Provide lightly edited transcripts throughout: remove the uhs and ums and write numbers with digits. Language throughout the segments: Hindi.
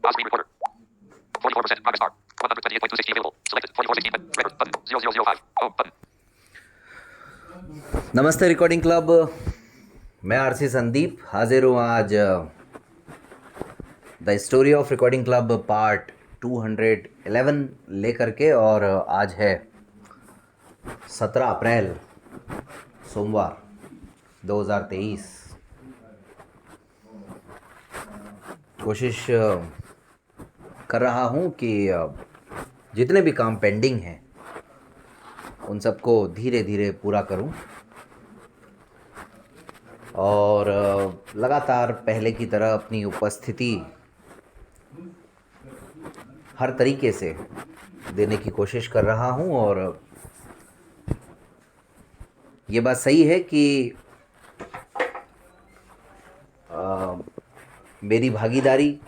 Pause screen recorder. 44% progress bar. 128.260 available. Selected 4416 record button 0005. Home button. नमस्ते रिकॉर्डिंग क्लब। मैं आरसी संदीप हाजिर हूँ आज the story of recording club part 211 लेकर के। और आज है 17 अप्रैल सोमवार 2023। कोशिश कर रहा हूँ कि जितने भी काम पेंडिंग हैं उन सबको धीरे धीरे पूरा करूं और लगातार पहले की तरह अपनी उपस्थिति हर तरीके से देने की कोशिश कर रहा हूं। और ये बात सही है कि मेरी भागीदारी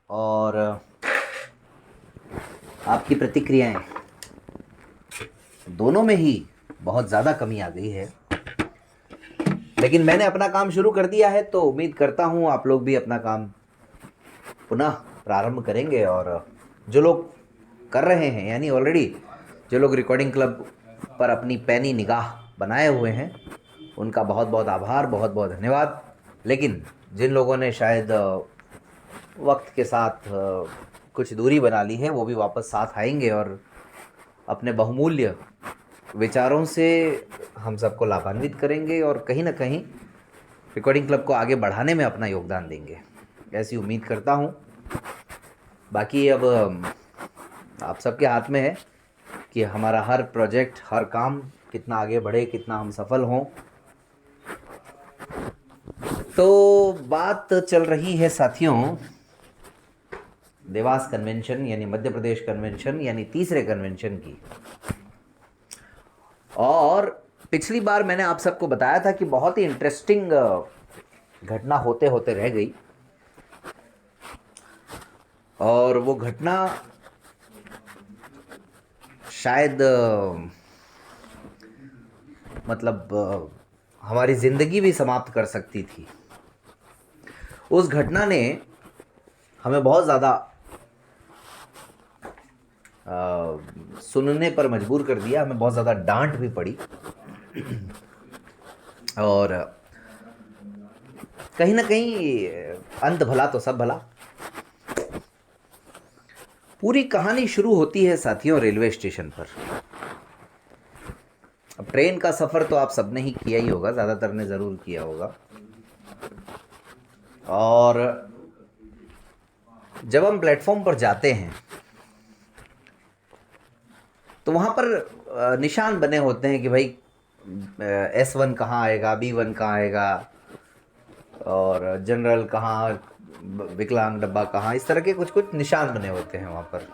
और आपकी प्रतिक्रियाएं दोनों में ही बहुत ज़्यादा कमी आ गई है, लेकिन मैंने अपना काम शुरू कर दिया है तो उम्मीद करता हूँ आप लोग भी अपना काम पुनः प्रारंभ करेंगे। और जो लोग कर रहे हैं, यानी ऑलरेडी जो लोग रिकॉर्डिंग क्लब पर अपनी पैनी निगाह बनाए हुए हैं, उनका बहुत बहुत आभार, बहुत बहुत धन्यवाद। लेकिन जिन लोगों ने शायद वक्त के साथ कुछ दूरी बना ली है, वो भी वापस साथ आएंगे और अपने बहुमूल्य विचारों से हम सबको लाभान्वित करेंगे और कहीं ना कहीं रिकॉर्डिंग क्लब को आगे बढ़ाने में अपना योगदान देंगे, ऐसी उम्मीद करता हूँ। बाकी अब आप सबके हाथ में है कि हमारा हर प्रोजेक्ट, हर काम कितना आगे बढ़े, कितना हम सफल हों। तो बात चल रही है साथियों देवास कन्वेंशन यानी मध्य प्रदेश कन्वेंशन यानी तीसरे कन्वेंशन की। और पिछली बार मैंने आप सबको बताया था कि बहुत ही इंटरेस्टिंग घटना होते होते रह गई, और वो घटना शायद हमारी ज़िंदगी भी समाप्त कर सकती थी। उस घटना ने हमें बहुत ज़्यादा सुनने पर मजबूर कर दिया, हमें बहुत ज़्यादा डांट भी पड़ी। और कहीं ना कहीं अंत भला तो सब भला। पूरी कहानी शुरू होती है साथियों रेलवे स्टेशन पर। अब ट्रेन का सफ़र तो आप सबने ही किया ही होगा, ज़्यादातर ने ज़रूर किया होगा। और जब हम प्लेटफॉर्म पर जाते हैं तो वहाँ पर निशान बने होते हैं कि भाई S1 कहाँ आएगा, B1 कहाँ आएगा, और जनरल कहाँ, विकलांग डब्बा कहाँ, इस तरह के कुछ कुछ निशान बने होते हैं वहाँ पर।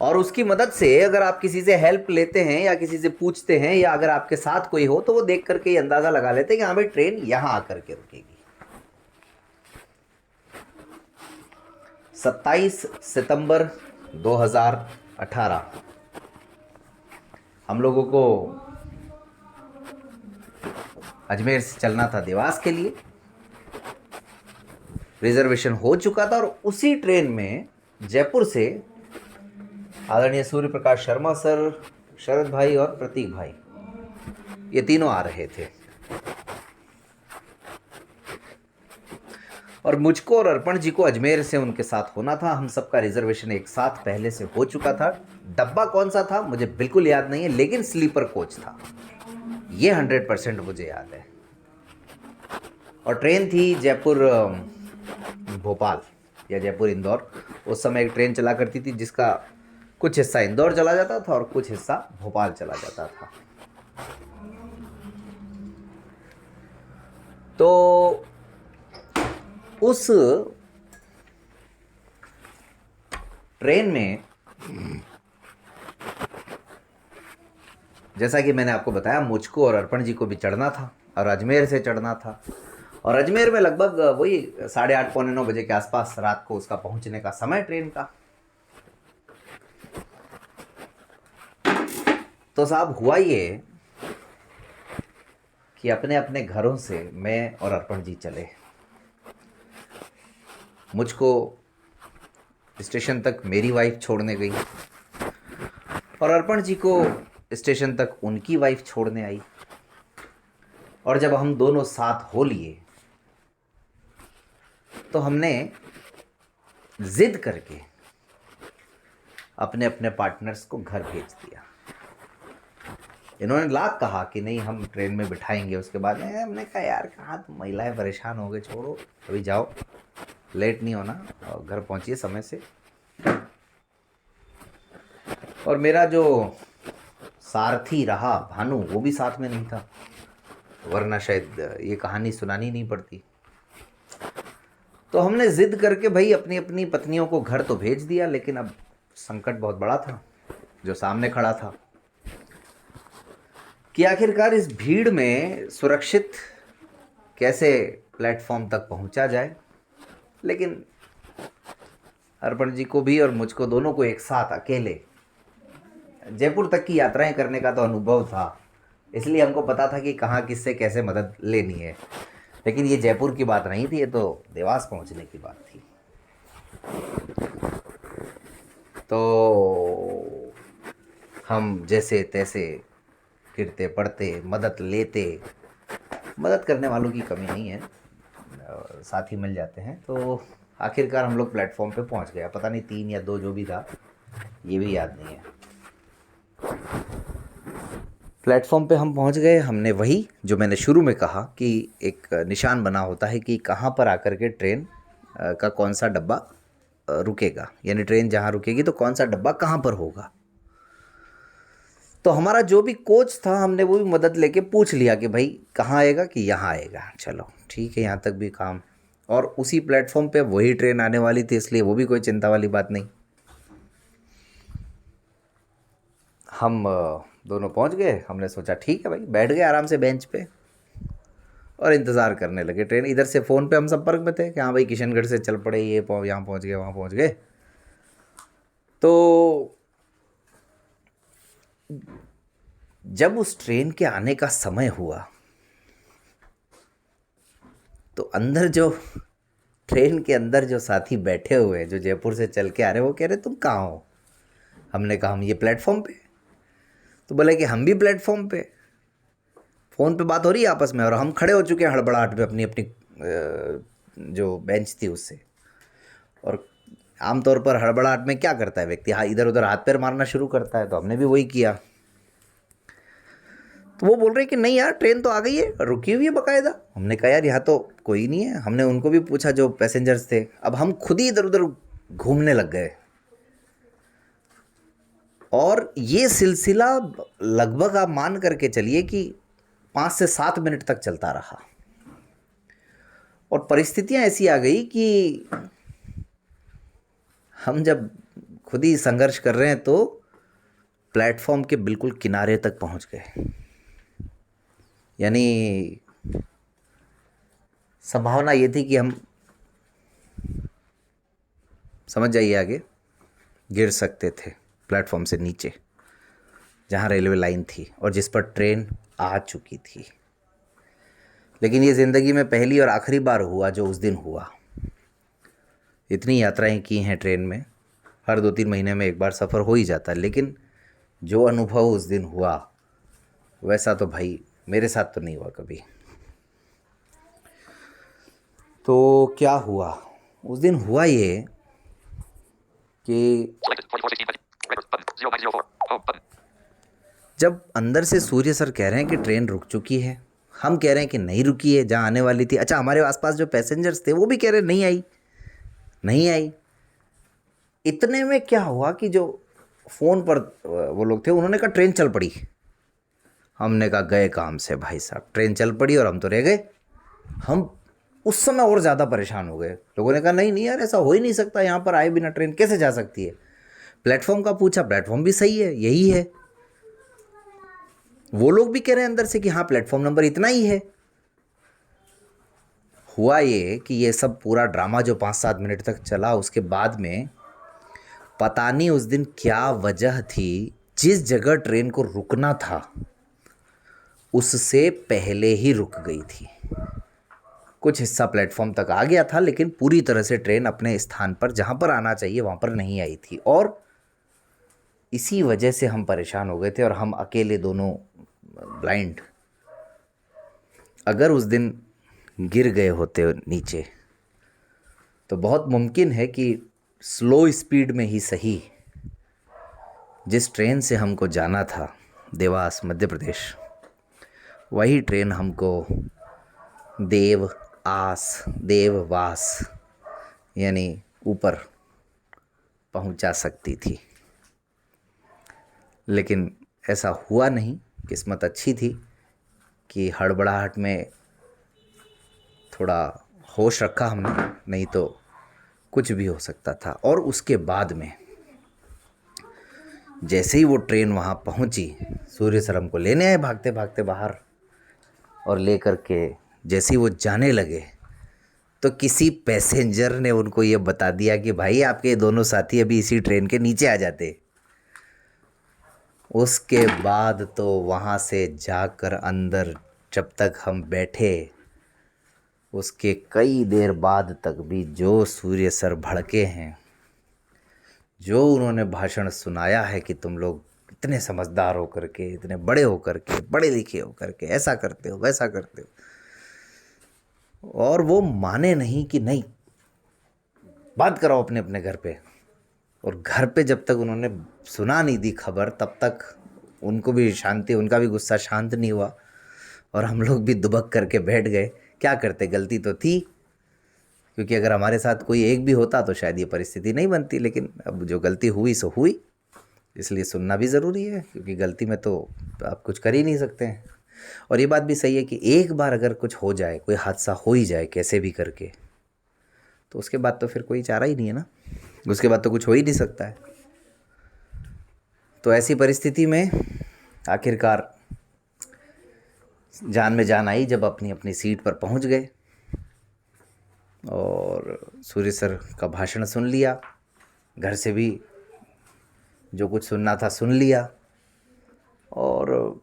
और उसकी मदद से अगर आप किसी से हेल्प लेते हैं या किसी से पूछते हैं, या अगर आपके साथ कोई हो, तो वो देख करके ये अंदाज़ा लगा लेते हैं कि हाँ भाई ट्रेन यहाँ आकर के रुकेगी। 27 सितंबर 2018 हम लोगों को अजमेर से चलना था देवास के लिए। रिजर्वेशन हो चुका था और उसी ट्रेन में जयपुर से आदरणीय सूर्य प्रकाश शर्मा सर, शरद भाई और प्रतीक भाई, ये तीनों आ रहे थे। और मुझको और अर्पण जी को अजमेर से उनके साथ होना था। हम सबका रिजर्वेशन एक साथ पहले से हो चुका था। डब्बा कौन सा था मुझे बिल्कुल याद नहीं है, लेकिन स्लीपर कोच था, ये 100% मुझे याद है। और ट्रेन थी जयपुर भोपाल या जयपुर इंदौर। उस समय एक ट्रेन चला करती थी जिसका कुछ हिस्सा इंदौर चला जाता था और कुछ हिस्सा भोपाल चला जाता था। तो उस ट्रेन में जैसा कि मैंने आपको बताया, मुझको और अर्पण जी को भी चढ़ना था और अजमेर से चढ़ना था। और अजमेर में लगभग वही 8:30 पौने 9 बजे के आसपास रात को उसका पहुंचने का समय ट्रेन का। तो साहब हुआ ये कि अपने अपने घरों से मैं और अर्पण जी चले। मुझको स्टेशन तक मेरी वाइफ छोड़ने गई और अर्पण जी को स्टेशन तक उनकी वाइफ छोड़ने आई। और जब हम दोनों साथ हो लिए तो हमने जिद करके अपने अपने पार्टनर्स को घर भेज दिया। इन्होंने लाख कहा कि नहीं हम ट्रेन में बिठाएंगे, उसके बाद में हमने कहा यार कहाँ तुम महिलाएं परेशान हो गए, छोड़ो अभी जाओ, लेट नहीं होना और घर पहुंचिए समय से। और मेरा जो सारथी रहा भानु वो भी साथ में नहीं था, वरना शायद ये कहानी सुनानी नहीं पड़ती। तो हमने जिद करके भाई अपनी अपनी पत्नियों को घर तो भेज दिया, लेकिन अब संकट बहुत बड़ा था जो सामने खड़ा था कि आखिरकार इस भीड़ में सुरक्षित कैसे प्लेटफॉर्म तक पहुंचा जाए। लेकिन अर्पण जी को भी और मुझको दोनों को एक साथ अकेले जयपुर तक की यात्राएं करने का तो अनुभव था, इसलिए हमको पता था कि कहाँ किससे कैसे मदद लेनी है। लेकिन ये जयपुर की बात नहीं थी, ये तो देवास पहुंचने की बात थी। तो हम जैसे तैसे गिरते पड़ते मदद लेते, मदद करने वालों की कमी नहीं है, साथी मिल जाते हैं। तो आखिरकार हम लोग प्लेटफॉर्म पे पहुंच गए, पता नहीं 3 या 2 जो भी था, ये भी याद नहीं है। प्लेटफॉर्म पे हम पहुंच गए। हमने वही जो मैंने शुरू में कहा कि एक निशान बना होता है कि कहाँ पर आकर के ट्रेन का कौन सा डब्बा रुकेगा, यानी ट्रेन जहाँ रुकेगी तो कौन सा डब्बा कहाँ पर होगा। तो हमारा जो भी कोच था हमने वो भी मदद लेके पूछ लिया कि भाई कहाँ आएगा, कि यहाँ आएगा, चलो ठीक है, यहाँ तक भी काम। और उसी प्लेटफॉर्म पे वही ट्रेन आने वाली थी, इसलिए वो भी कोई चिंता वाली बात नहीं। हम दोनों पहुंच गए। हमने सोचा ठीक है भाई, बैठ गए आराम से बेंच पे और इंतज़ार करने लगे ट्रेन। इधर से फ़ोन पे हम संपर्क में थे कि हाँ भाई किशनगढ़ से चल पड़े, ये यहाँ पहुंच गए वहाँ पहुंच गए। तो जब उस ट्रेन के आने का समय हुआ तो अंदर जो ट्रेन के अंदर जो साथी बैठे हुए जो जयपुर से चल के आ रहे, वो कह रहे तुम कहाँ हो। हमने कहा हम ये प्लेटफॉर्म पे। तो बोले कि हम भी प्लेटफॉर्म पे। फ़ोन पे बात हो रही है आपस में और हम खड़े हो चुके हैं हड़बड़ाहट में अपनी अपनी जो बेंच थी उससे। और आमतौर पर हड़बड़ाहट में क्या करता है व्यक्ति, हाँ इधर उधर हाथ पैर मारना शुरू करता है। तो हमने भी वही किया। तो वो बोल रहे कि नहीं यार ट्रेन तो आ गई है, रुकी हुई है बाकायदा। हमने कहा यार यहाँ तो कोई नहीं है। हमने उनको भी पूछा जो पैसेंजर्स थे। अब हम खुद ही इधर उधर घूमने लग गए और ये सिलसिला लगभग आप मान करके चलिए कि 5 से 7 मिनट तक चलता रहा। और परिस्थितियां ऐसी आ गई कि हम जब खुद ही संघर्ष कर रहे हैं तो प्लेटफॉर्म के बिल्कुल किनारे तक पहुंच गए। यानी संभावना ये थी कि हम, समझ जाइए आगे, गिर सकते थे प्लेटफॉर्म से नीचे जहाँ रेलवे लाइन थी और जिस पर ट्रेन आ चुकी थी। लेकिन ये ज़िंदगी में पहली और आखिरी बार हुआ जो उस दिन हुआ। इतनी यात्राएं की हैं ट्रेन में, हर 2-3 महीने में एक बार सफ़र हो ही जाता है, लेकिन जो अनुभव उस दिन हुआ वैसा तो भाई मेरे साथ तो नहीं हुआ कभी। तो क्या हुआ उस दिन, हुआ ये कि जब अंदर से सूर्य सर कह रहे हैं कि ट्रेन रुक चुकी है, हम कह रहे हैं कि नहीं रुकी है जहाँ आने वाली थी। अच्छा, हमारे आसपास जो पैसेंजर्स थे वो भी कह रहे नहीं आई नहीं आई। इतने में क्या हुआ कि जो फ़ोन पर वो लोग थे उन्होंने कहा ट्रेन चल पड़ी। हमने कहा गए काम से भाई साहब, ट्रेन चल पड़ी और हम तो रह गए। हम उस समय और ज़्यादा परेशान हो गए। लोगों ने कहा नहीं नहीं यार ऐसा हो ही नहीं सकता, यहाँ पर आए बिना ट्रेन कैसे जा सकती है। प्लेटफॉर्म का पूछा, प्लेटफॉर्म भी सही है, यही है। वो लोग भी कह रहे हैं अंदर से कि हाँ प्लेटफॉर्म नंबर इतना ही है। हुआ ये कि ये सब पूरा ड्रामा जो 5-7 मिनट तक चला, उसके बाद में पता नहीं उस दिन क्या वजह थी, जिस जगह ट्रेन को रुकना था उससे पहले ही रुक गई थी। कुछ हिस्सा प्लेटफॉर्म तक आ गया था, लेकिन पूरी तरह से ट्रेन अपने स्थान पर जहाँ पर आना चाहिए वहाँ पर नहीं आई थी। और इसी वजह से हम परेशान हो गए थे, और हम अकेले दोनों ब्लाइंड। अगर उस दिन गिर गए होते नीचे तो बहुत मुमकिन है कि स्लो स्पीड में ही सही, जिस ट्रेन से हमको जाना था देवास मध्य प्रदेश, वही ट्रेन हमको देववास यानी ऊपर पहुंचा सकती थी। लेकिन ऐसा हुआ नहीं। किस्मत अच्छी थी कि हड़बड़ाहट में थोड़ा होश रखा हमने, नहीं तो कुछ भी हो सकता था। और उसके बाद में जैसे ही वो ट्रेन वहाँ पहुँची, सूर्य सर हमको लेने आए भागते भागते बाहर, और ले कर के जैसे ही वो जाने लगे तो किसी पैसेंजर ने उनको ये बता दिया कि भाई आपके दोनों साथी अभी इसी ट्रेन के नीचे आ जाते। उसके बाद तो वहाँ से जाकर अंदर जब तक हम बैठे, उसके कई देर बाद तक भी जो सूर्य सर भड़के हैं, जो उन्होंने भाषण सुनाया है कि तुम लोग इतने समझदार होकर के, इतने बड़े होकर के, पढ़े लिखे होकर के ऐसा करते हो वैसा करते हो, और वो माने नहीं कि नहीं बात कराओ अपने अपने घर पे। और घर पे जब तक उन्होंने सुना नहीं दी खबर, तब तक उनको भी शांति, उनका भी गुस्सा शांत नहीं हुआ, और हम लोग भी दुबक करके बैठ गए। क्या करते, गलती तो थी, क्योंकि अगर हमारे साथ कोई एक भी होता तो शायद ये परिस्थिति नहीं बनती। लेकिन अब जो गलती हुई सो हुई, इसलिए सुनना भी ज़रूरी है, क्योंकि गलती में तो आप कुछ कर ही नहीं सकते हैं। और ये बात भी सही है कि एक बार अगर कुछ हो जाए, कोई हादसा हो ही जाए कैसे भी करके, तो उसके बाद तो फिर कोई चारा ही नहीं है ना, उसके बाद तो कुछ हो ही नहीं सकता है। तो ऐसी परिस्थिति में आखिरकार जान में जान आई जब अपनी अपनी सीट पर पहुंच गए और सूर्य सर का भाषण सुन लिया। घर से भी जो कुछ सुनना था सुन लिया, और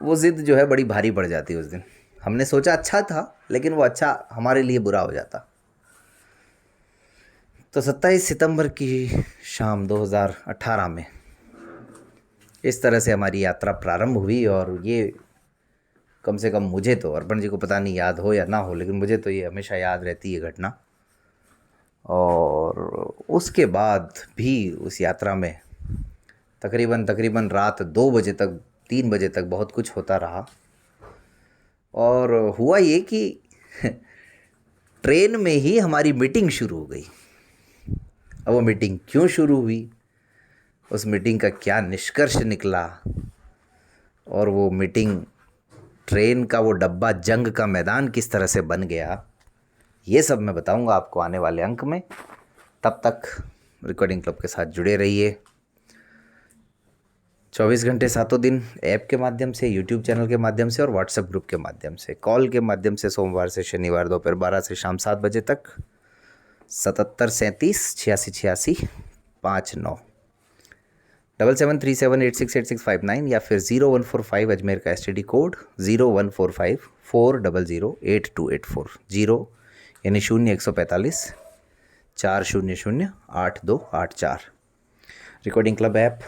वो ज़िद जो है बड़ी भारी पड़ जाती उस दिन। हमने सोचा अच्छा था, लेकिन वो अच्छा हमारे लिए बुरा हो जाता। तो 27 सितंबर की शाम 2018 में इस तरह से हमारी यात्रा प्रारंभ हुई। और ये कम से कम मुझे तो, अर्पण जी को पता नहीं याद हो या ना हो, लेकिन मुझे तो ये हमेशा याद रहती है घटना। और उसके बाद भी उस यात्रा में तकरीबन रात 2 बजे तक, 3 बजे तक बहुत कुछ होता रहा। और हुआ ये कि ट्रेन में ही हमारी मीटिंग शुरू हो गई। अब वो मीटिंग क्यों शुरू हुई, उस मीटिंग का क्या निष्कर्ष निकला, और वो मीटिंग, ट्रेन का वो डब्बा जंग का मैदान किस तरह से बन गया, ये सब मैं बताऊंगा आपको आने वाले अंक में। तब तक रिकॉर्डिंग क्लब के साथ जुड़े रहिए। 24 घंटे सातों दिन ऐप के माध्यम से, यूट्यूब चैनल के माध्यम से, और व्हाट्सएप ग्रुप के माध्यम से, कॉल के माध्यम से, सोमवार से शनिवार दोपहर 12 से शाम 7 बजे तक। 77 37 86 86 59 7737868659 या फिर 0145 अजमेर का STD कोड 0145 400 8284 0 यानी 0145 400 8284। रिकॉर्डिंग क्लब ऐप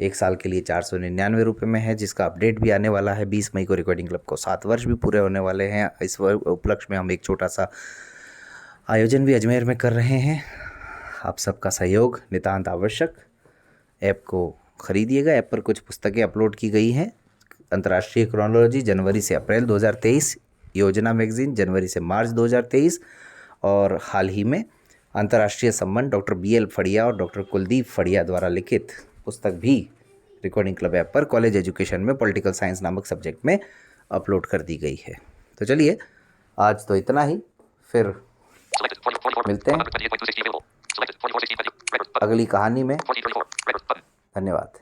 1 साल के लिए 499 रुपये में है, जिसका अपडेट भी आने वाला है। 20 मई को रिकॉर्डिंग क्लब को 7 वर्ष भी पूरे होने वाले हैं। इस उपलक्ष्य में हम एक छोटा सा आयोजन भी अजमेर में कर रहे हैं। आप सबका सहयोग नितांत आवश्यक। ऐप को खरीदिएगा। ऐप पर कुछ पुस्तकें अपलोड की गई हैं। अंतर्राष्ट्रीय क्रोनोलॉजी जनवरी से अप्रैल 2023, योजना मैगजीन जनवरी से मार्च 2023, और हाल ही में अंतर्राष्ट्रीय संबंध डॉक्टर BL फड़िया और डॉक्टर कुलदीप फड़िया द्वारा लिखित पुस्तक भी रिकॉर्डिंग क्लब ऐप पर कॉलेज एजुकेशन में पॉलिटिकल साइंस नामक सब्जेक्ट में अपलोड कर दी गई है। तो चलिए आज तो इतना ही, फिर मिलते हैं अगली कहानी में। धन्यवाद।